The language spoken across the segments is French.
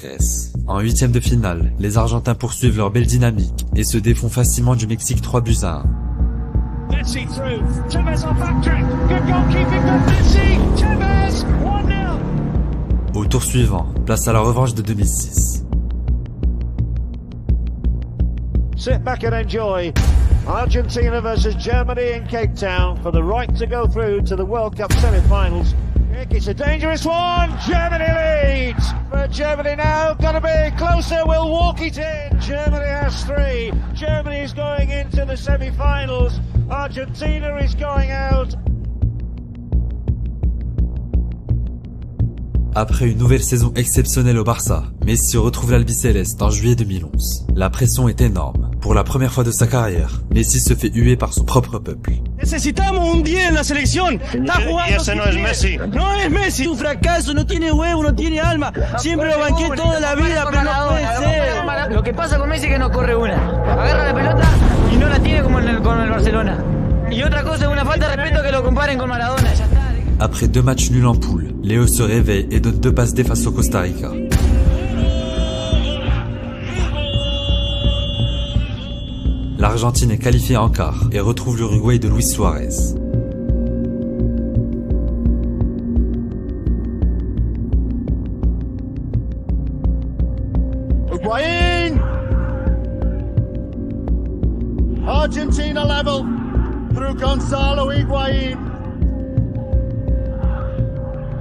Grèce. En huitième de finale, les Argentins poursuivent leur belle dynamique et se défont facilement du Mexique 3-1. Messi through. Tevez on backtrack. Good goalkeeping from Messi. Tevez 1-0. Au tour suivant, place à la revanche de 2006. Sit back and enjoy. Argentina versus Germany in Cape Town for the right to go through to the World Cup semi-finals. It's a dangerous one. Germany leads. But Germany now got to be closer. Will walk it in. Germany has 3. Germany is going into the semi-finals. Argentina is going out. Après une nouvelle saison exceptionnelle au Barça, Messi retrouve l'Albiceleste en juillet 2011. La pression est énorme. Pour la première fois de sa carrière, Messi se fait huer par son propre peuple. Necesitamos un 10 en la selección. Está jugando. Y ese no es Messi. No es Messi. Un fracaso, no tiene huevo, no tiene alma. Siempre lo banqué toda la vida, pero no puede ser. Lo que pasa con Messi es que no corre una. Agarra la pelota y no la tiene como con el Barcelona. Y otra cosa es una falta de respeto que lo comparen con Maradona. Ya está. Après 2 matchs nuls en poule, Léo se réveille et donne 2 passes D face au Costa Rica. L'Argentine est qualifiée en quart et retrouve l'Uruguay de Luis Suarez. Higuaín! Argentina level through Gonzalo Higuaín.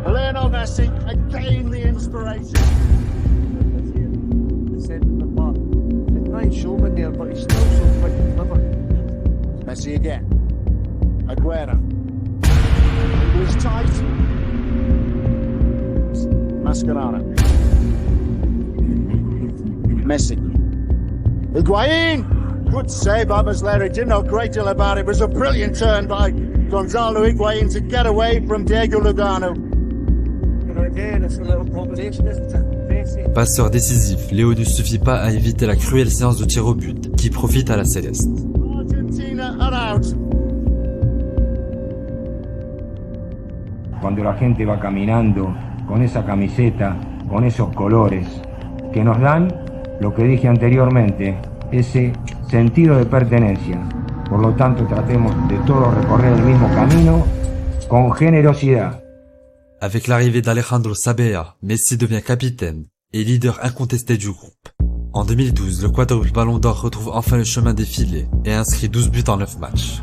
Lionel Messi, again the inspiration. Showman there, but he's still so quick and clever. Messi again. Aguero. It was tight. Mascherano. Messi. Higuaín! Good save by Muslera. Didn't know a great deal about it. It was a brilliant turn by Gonzalo Higuaín to get away from Diego Lugano. Again, it's a little combination, isn't it? Passeur décisif, Léo ne suffit pas à éviter la cruelle séance de tir au but, qui profite à la Céleste. Cuando la gente va caminando con esa camiseta, con esos colores, que nos dan, lo que dije anteriormente, ese sentido de pertenencia. Por lo tanto, tratemos de todos recorrer el mismo camino con generosidad. Avec l'arrivée d'Alejandro Sabella, Messi devient capitaine et leader incontesté du groupe. En 2012, le quadruple Ballon d'Or retrouve enfin le chemin des filets et inscrit 12 buts en 9 matchs.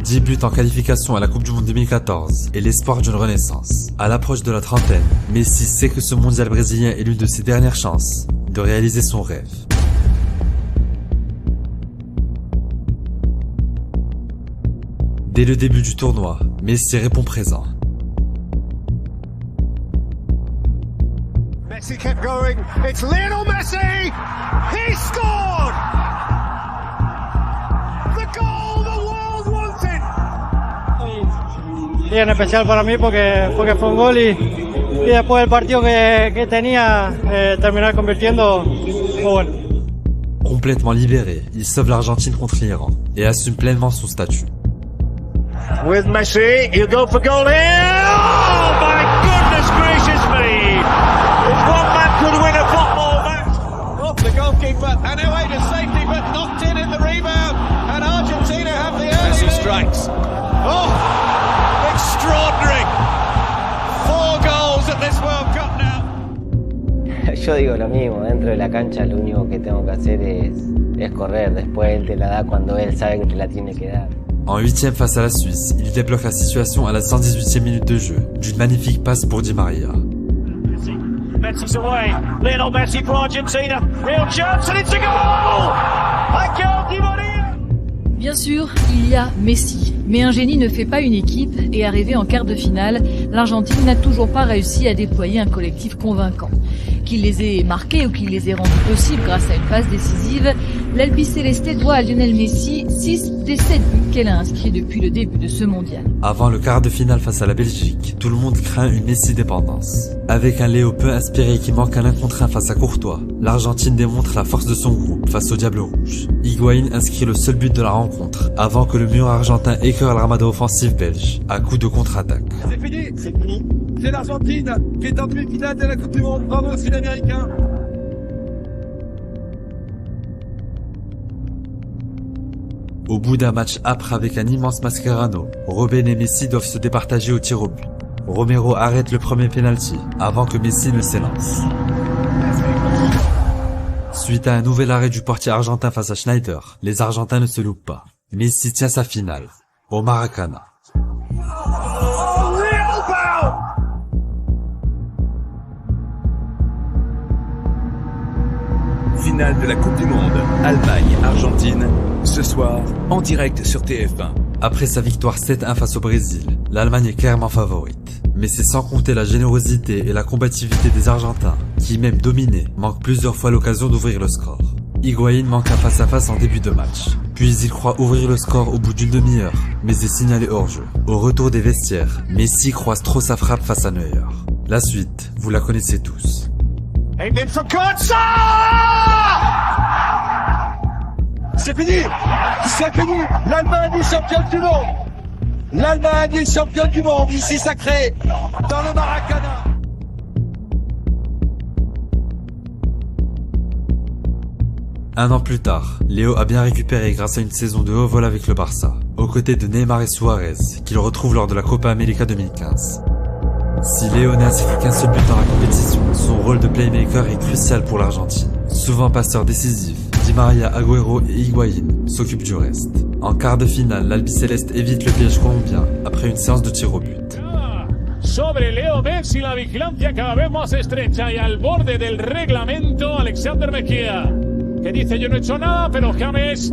10 buts en qualification à la Coupe du Monde 2014 et l'espoir d'une renaissance. À l'approche de la trentaine, Messi sait que ce mondial brésilien est l'une de ses dernières chances de réaliser son rêve. Dès le début du tournoi, Messi répond présent. Messi kept going. It's Lionel Messi. He scored. The goal the world wanted. Día en especial para mí porque fue un gol y después del partido que tenía terminar convirtiendo fue bueno. Complètement libéré, il sauve l'Argentine contre l'Iran et assume pleinement son statut. With Messi, he'll go for goal here. Oh my goodness gracious me! If one man could win a football match. Off the goalkeeper and away to safety, but knocked in the rebound. And Argentina have the early Messi strikes. Oh, extraordinary! 4 goals at this World Cup now. Yo digo lo mismo, dentro de la cancha lo único que tengo que hacer es correr. Después él te la da cuando él sabe que te la tiene que dar. En huitième face à la Suisse, il débloque la situation à la 118e minute de jeu, d'une magnifique passe pour Di Maria. Messi's away. Lionel Messi for Argentina. Real chance and it's a goal! Angel Di Maria! Bien sûr, il y a Messi. Mais un génie ne fait pas une équipe et arrivé en quart de finale, l'Argentine n'a toujours pas réussi à déployer un collectif convaincant. qu'il les ait marqués ou qu'il les ait rendus possibles grâce à une passe décisive, l'Albiceleste doit à Lionel Messi 6 des 7 buts qu'elle a inscrits depuis le début de ce mondial. Avant le quart de finale face à la Belgique, tout le monde craint une Messi-dépendance. Avec un Léo peu inspiré qui manque un 1 contre 1 face à Courtois, l'Argentine démontre la force de son groupe face au Diable Rouge. Higuaín inscrit le seul but de la rencontre, avant que le mur argentin écœure l'armada offensive belge, à coup de contre-attaque. C'est fini, c'est fini. C'est l'Argentine qui est en demi-finale de la Coupe du Monde. Bravo aux Sud-Américains. Au bout d'un match âpre avec un immense Mascherano, Robben et Messi doivent se départager au tir au but. Romero arrête le premier penalty avant que Messi ne s'élance. Suite à un nouvel arrêt du portier argentin face à Schneider, les Argentins ne se loupent pas. Messi tient sa finale, au Maracana. Finale de la Coupe du Monde, Allemagne-Argentine, ce soir, en direct sur TF1. Après sa victoire 7-1 face au Brésil, l'Allemagne est clairement favorite. Mais c'est sans compter la générosité et la combativité des Argentins, qui même dominés, manquent plusieurs fois l'occasion d'ouvrir le score. Higuaín manque un face-à-face en début de match. Puis il croit ouvrir le score au bout d'une demi-heure, mais est signalé hors-jeu. Au retour des vestiaires, Messi croise trop sa frappe face à Neuer. La suite, vous la connaissez tous. C'est fini. C'est fini. L'Allemagne est championne du monde. L'Allemagne est championne du monde, ici sacré, dans le Maracana. Un an plus tard, Léo a bien récupéré grâce à une saison de haut vol avec le Barça, aux côtés de Neymar et Suarez, qu'il retrouve lors de la Copa América 2015. Si Léo n'a inscrit qu'un seul but dans la compétition, son rôle de playmaker est crucial pour l'Argentine. Souvent passeur décisif, Di Maria, Agüero et Higuaín s'occupent du reste. En quart de finale, l'Albiceleste évite le piège colombien après une séance de tir au but. Sobre Leo Messi, la vigilancia cada vez más estrecha y al borde del reglamento, Alexander Mejía, que dice yo no he hecho nada, pero James,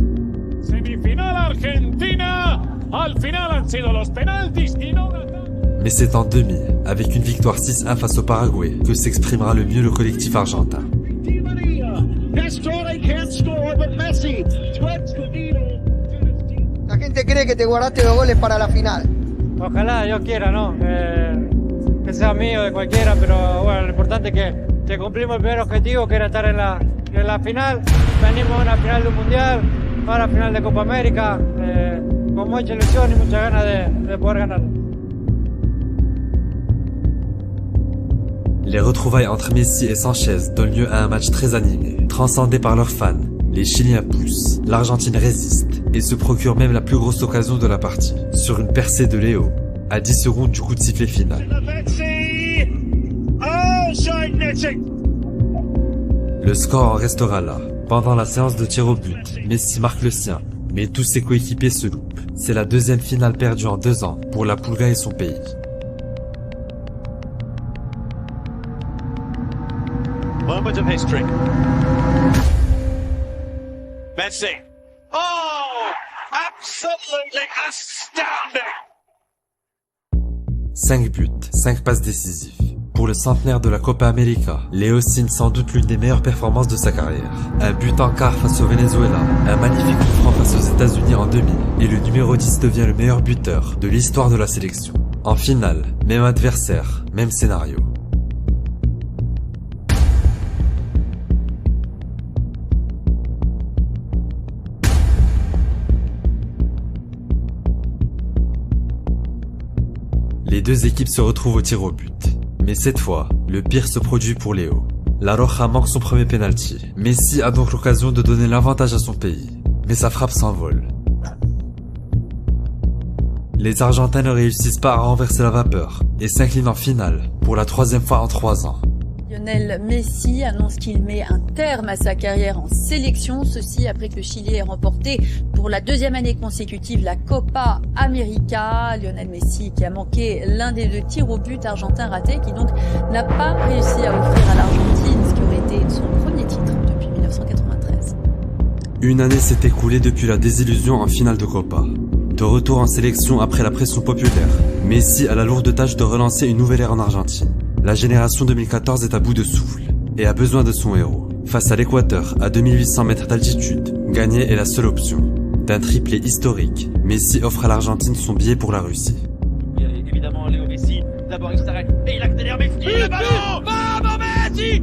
semifinal Argentina, al final han sido los penaltis y no... Mais c'est en demi, avec une victoire 6-1 face au Paraguay, que s'exprimera le mieux le collectif argentin. La gente cree que te guardaste los goles para la final. Ojalá, Dios quiera, ¿no? Que sea mío, de cualquiera, pero bueno, lo importante es que cumplimos el primer objetivo, que era estar en la final. Venimos a una final de un mundial, ahora final de Copa América, con mucha ilusión y muchas ganas de poder ganarlo. Les retrouvailles entre Messi et Sanchez donnent lieu à un match très animé. Transcendé par leurs fans, les Chiliens poussent, l'Argentine résiste et se procure même la plus grosse occasion de la partie, sur une percée de Léo, à 10 secondes du coup de sifflet final. Le score en restera là. Pendant la séance de tir au but, Messi marque le sien, mais tous ses coéquipiers se loupent. C'est la deuxième finale perdue en 2 ans pour la Pulga et son pays. Moment of history. Messi. Oh, absolutely astounding. 5 buts, 5 passes décisives. Pour le centenaire de la Copa América, Léo signe sans doute l'une des meilleures performances de sa carrière. Un but en quart face au Venezuela, un magnifique coup franc face aux États-Unis en demi, et le numéro 10 devient le meilleur buteur de l'histoire de la sélection. En finale, même adversaire, même scénario. Les deux équipes se retrouvent au tir au but. Mais cette fois, le pire se produit pour Léo. La Roja manque son premier penalty. Messi a donc l'occasion de donner l'avantage à son pays. Mais sa frappe s'envole. Les Argentins ne réussissent pas à renverser la vapeur et s'inclinent en finale pour la 3e fois en 3 ans. Lionel Messi annonce qu'il met un terme à sa carrière en sélection, ceci après que le Chili ait remporté pour la 2e année consécutive la Copa América. Lionel Messi qui a manqué l'un des 2 tirs au but argentins ratés, qui donc n'a pas réussi à offrir à l'Argentine ce qui aurait été son premier titre depuis 1993. Une année s'est écoulée depuis la désillusion en finale de Copa. De retour en sélection après la pression populaire, Messi a la lourde tâche de relancer une nouvelle ère en Argentine. La génération 2014 est à bout de souffle. et a besoin de son héros. Face à l'Équateur, à 2800 mètres d'altitude, gagner est la seule option. D'un triplé historique, Messi offre à l'Argentine son billet pour la Russie. Évidemment, Léo Messi, d'abord il s'arrête et il accélère Messi, le ballon, vamos Messi,